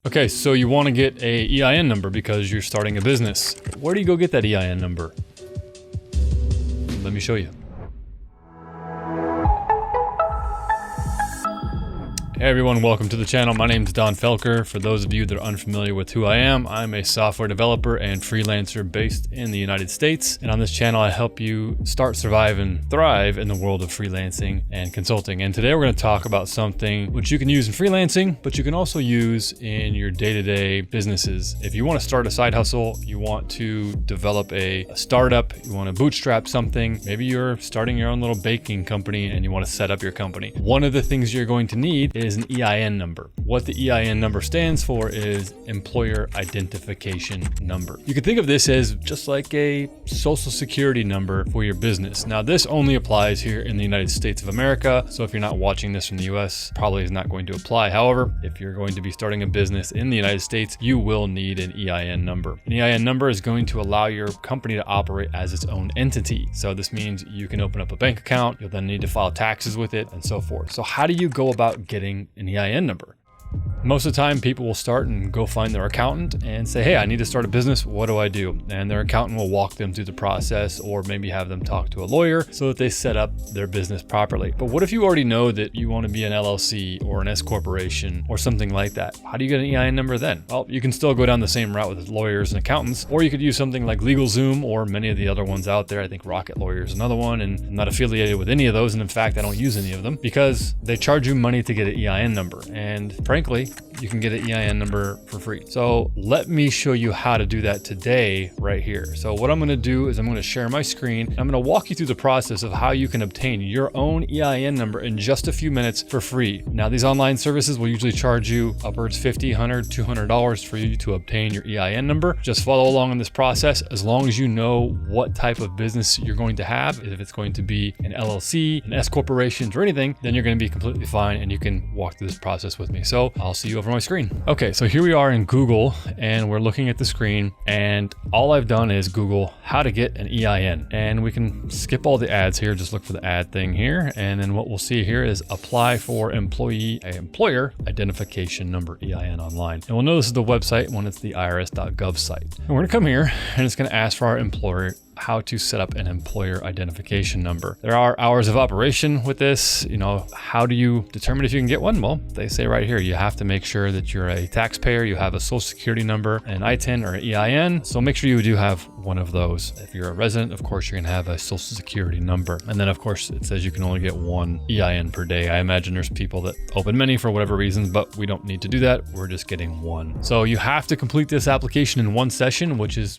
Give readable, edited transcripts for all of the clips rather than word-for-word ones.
Okay, so you want to get a EIN number because you're starting a business. Where do you go get that EIN number? Let me show you. Hey everyone, welcome to the channel. My name is Don Felker. For those of you that are unfamiliar with who I am, I'm a software developer and freelancer based in the United States. And on this channel, I help you start, survive, and thrive in the world of freelancing and consulting. And today we're going to talk about something which you can use in freelancing, but you can also use in your day-to-day businesses. If you want to start a side hustle, you want to develop a startup, you want to bootstrap something, maybe you're starting your own little baking company and you want to set up your company. One of the things you're going to need is an EIN number. What the EIN number stands for is Employer Identification Number. You can think of this as just like a social security number for your business. Now, this only applies here in the United States of America. So if you're not watching this from the US, probably is not going to apply. However, if you're going to be starting a business in the United States, you will need an EIN number. An EIN number is going to allow your company to operate as its own entity. So this means you can open up a bank account, you'll then need to file taxes with it and so forth. So how do you go about getting an EIN number? Most of the time, people will start and go find their accountant and say, hey, I need to start a business. What do I do? And their accountant will walk them through the process or maybe have them talk to a lawyer so that they set up their business properly. But what if you already know that you want to be an LLC or an S corporation or something like that? How do you get an EIN number then? Well, you can still go down the same route with lawyers and accountants, or you could use something like LegalZoom or many of the other ones out there. I think Rocket Lawyer is another one, and I'm not affiliated with any of those. And in fact, I don't use any of them because they charge you money to get an EIN number. And frankly, you can get an EIN number for free. So let me show you how to do that today right here. So what I'm going to do is I'm going to share my screen. I'm going to walk you through the process of how you can obtain your own EIN number in just a few minutes for free. Now, these online services will usually charge you upwards $50, $100, $200 for you to obtain your EIN number. Just follow along in this process as long as you know what type of business you're going to have. If it's going to be an LLC, an S corporation, or anything, then you're going to be completely fine and you can walk through this process with me. So I'll see you over my screen. Okay, so here we are in Google and we're looking at the screen, and all I've done is Google how to get an EIN, and we can skip all the ads here. Just look for the ad thing here. And then what we'll see here is apply for employer identification number, EIN online. And we'll know this is the website when it's the irs.gov site. And we're gonna come here and it's gonna ask for our employer how to set up an employer identification number. There are hours of operation with this. You know, how do you determine if you can get one? Well, they say right here, you have to make sure that you're a taxpayer, you have a social security number, an ITIN or an EIN. So make sure you do have one of those. If you're a resident, of course, you're gonna have a social security number. And then of course, it says you can only get one EIN per day. I imagine there's people that open many for whatever reasons, but we don't need to do that. We're just getting one. So you have to complete this application in one session, which is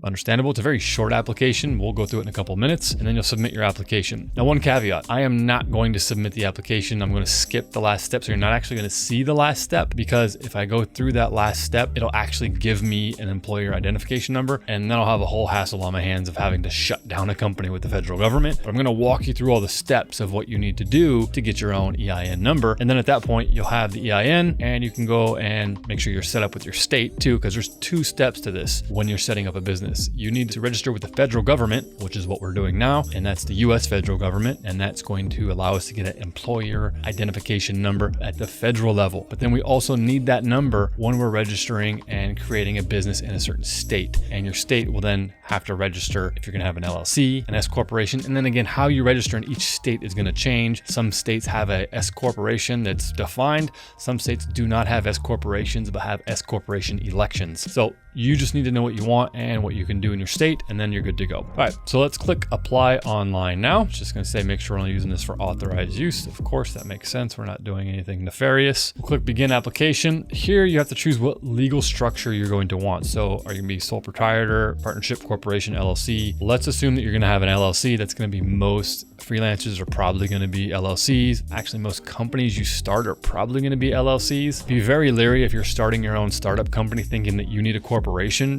understandable. It's a very short application. We'll go through it in a couple of minutes and then you'll submit your application. Now, one caveat, I am not going to submit the application. I'm going to skip the last step. So you're not actually going to see the last step, because if I go through that last step, it'll actually give me an employer identification number. And then I'll have a whole hassle on my hands of having to shut down a company with the federal government. But I'm going to walk you through all the steps of what you need to do to get your own EIN number. And then at that point, you'll have the EIN and you can go and make sure you're set up with your state too, because there's two steps to this when you're setting up a business. You need to register with the federal government, which is what we're doing now, and that's the US federal government, and that's going to allow us to get an employer identification number at the federal level. But then we also need that number when we're registering and creating a business in a certain state, and your state will then have to register if you're going to have an LLC, an S corporation, and then again, how you register in each state is going to change. Some states have a S corporation that's defined. Some states do not have S corporations, but have S corporation elections. So you just need to know what you want and what you can do in your state, and then you're good to go. All right, so let's click apply online now. It's just going to say make sure we're only using this for authorized use. Of course, that makes sense. We're not doing anything nefarious. We'll click begin application. Here you have to choose what legal structure you're going to want. So are you going to be sole proprietor, partnership, corporation, LLC? Let's assume that you're going to have an LLC. That's going to be most freelancers are probably going to be LLCs. Actually, most companies you start are probably going to be LLCs. Be very leery if you're starting your own startup company thinking that you need a corporation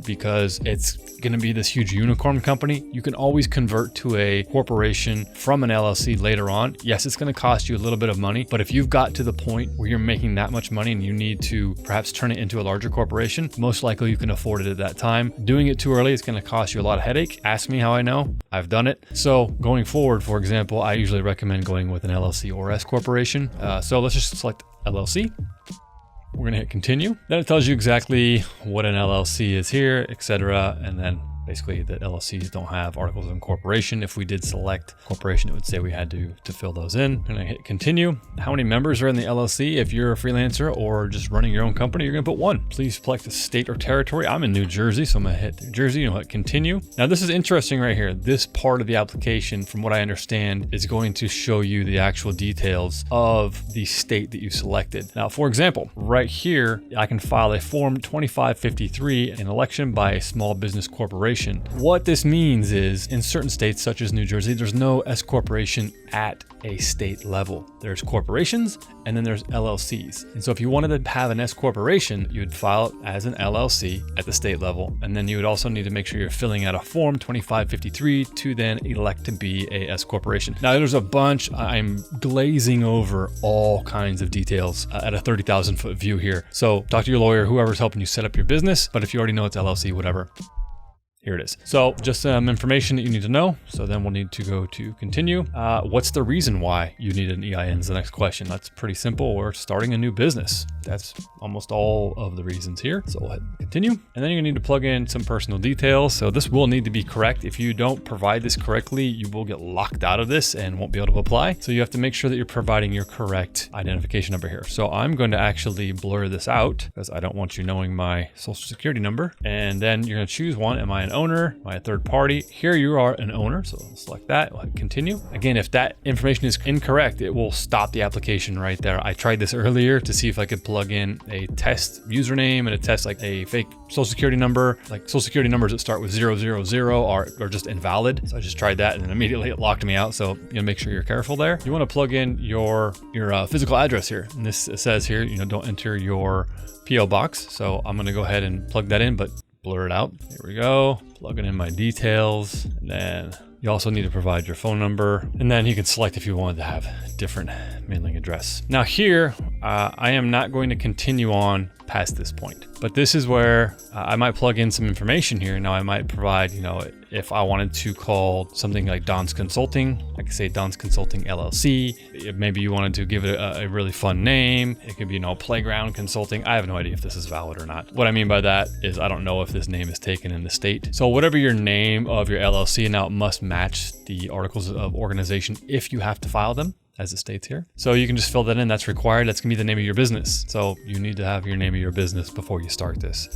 because it's going to be this huge unicorn company. You can always convert to a corporation from an LLC later on. Yes, it's going to cost you a little bit of money, but if you've got to the point where you're making that much money and you need to perhaps turn it into a larger corporation, most likely you can afford it at that time. Doing it too early is going to cost you a lot of headache. Ask me how I know. I've done it. So going forward, for example, I usually recommend going with an LLC or S corporation. So let's just select LLC. We're gonna hit continue. Then it tells you exactly what an LLC is here, etc. And then basically the LLCs don't have articles of incorporation. If we did select corporation, it would say we had to fill those in. And I hit continue. How many members are in the LLC? If you're a freelancer or just running your own company, you're gonna put 1. Please select a state or territory. I'm in New Jersey, so I'm gonna hit New Jersey and hit continue. Now this is interesting right here. This part of the application, from what I understand, is going to show you the actual details of the state that you selected. Now, for example, right here, I can file a form 2553, an election by a small business corporation. What this means is in certain states such as New Jersey, there's no S corporation at a state level. There's corporations and then there's LLCs. And so if you wanted to have an S corporation, you would file it as an LLC at the state level. And then you would also need to make sure you're filling out a form 2553 to then elect to be a S corporation. Now there's a bunch, I'm glazing over all kinds of details at a 30,000 foot view here. So talk to your lawyer, whoever's helping you set up your business. But if you already know it's LLC, whatever. Here it is. So just some information that you need to know. So then we'll need to go to continue. What's the reason why you need an EIN is the next question. That's pretty simple. We're starting a new business. That's almost all of the reasons here. So we'll hit continue. And then you're gonna need to plug in some personal details. So this will need to be correct. If you don't provide this correctly, you will get locked out of this and won't be able to apply. So you have to make sure that you're providing your correct identification number here. So I'm going to actually blur this out because I don't want you knowing my social security number. And then you're gonna choose one. Am I an owner? Am I a third party? Here you are an owner. So select that, we'll hit continue. Again, if that information is incorrect, it will stop the application right there. I tried this earlier to see if I could plug in a test username and a test like a fake social security number. Like social security numbers that start with 000 are just invalid. So I just tried that and then immediately it locked me out. So you gotta make sure you're careful there. You wanna plug in your physical address here. And this says here, don't enter your PO box. So I'm gonna go ahead and plug that in, but blur it out. Here we go. Plugging in my details. And then you also need to provide your phone number. And then you can select if you wanted to have different mailing address. Now here, I am not going to continue on past this point, but this is where I might plug in some information here. Now I might provide, if I wanted to call something like Don's Consulting, I could say Don's Consulting LLC. Maybe you wanted to give it a really fun name. It could be, Playground Consulting. I have no idea if this is valid or not. What I mean by that is I don't know if this name is taken in the state. So whatever your name of your LLC, now it must match the articles of organization if you have to file them, as it states here. So you can just fill that in. That's required. That's gonna be the name of your business. So you need to have your name of your business before you start this.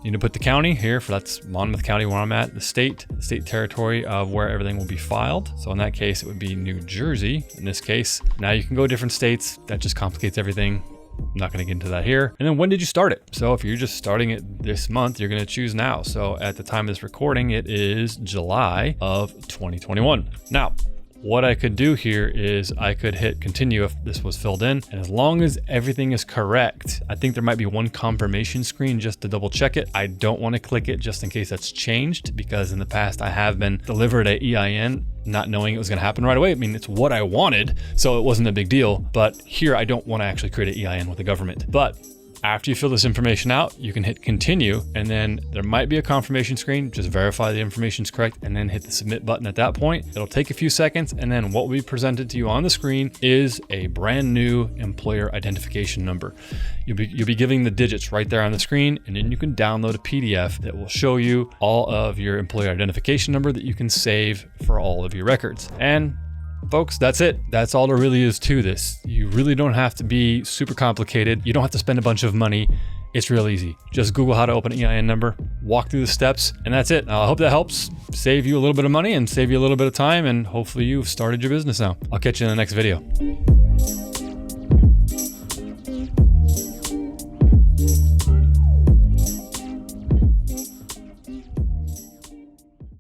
You need to put the county here, that's Monmouth County where I'm at, the state territory of where everything will be filed. So in that case, it would be New Jersey in this case. Now you can go different states. That just complicates everything. I'm not gonna get into that here. And then when did you start it? So if you're just starting it this month, you're gonna choose now. So at the time of this recording, it is July of 2021. Now, what I could do here is I could hit continue if this was filled in. And as long as everything is correct, I think there might be one confirmation screen just to double check it. I don't want to click it just in case that's changed, because in the past I have been delivered a EIN not knowing it was going to happen right away. I mean, it's what I wanted, so it wasn't a big deal. But here I don't want to actually create an EIN with the government. But after you fill this information out, you can hit continue, and then there might be a confirmation screen. Just verify the information is correct and then hit the submit button at that point. It'll take a few seconds, and then what will be presented to you on the screen is a brand new employer identification number. You'll be giving the digits right there on the screen, and then you can download a PDF that will show you all of your employer identification number that you can save for all of your records. And folks, that's it. That's all there really is to this. You really don't have to be super complicated. You don't have to spend a bunch of money. It's real easy. Just Google how to open an EIN number, walk through the steps, and that's it. I hope that helps save you a little bit of money and save you a little bit of time, and hopefully you've started your business now. I'll catch you in the next video.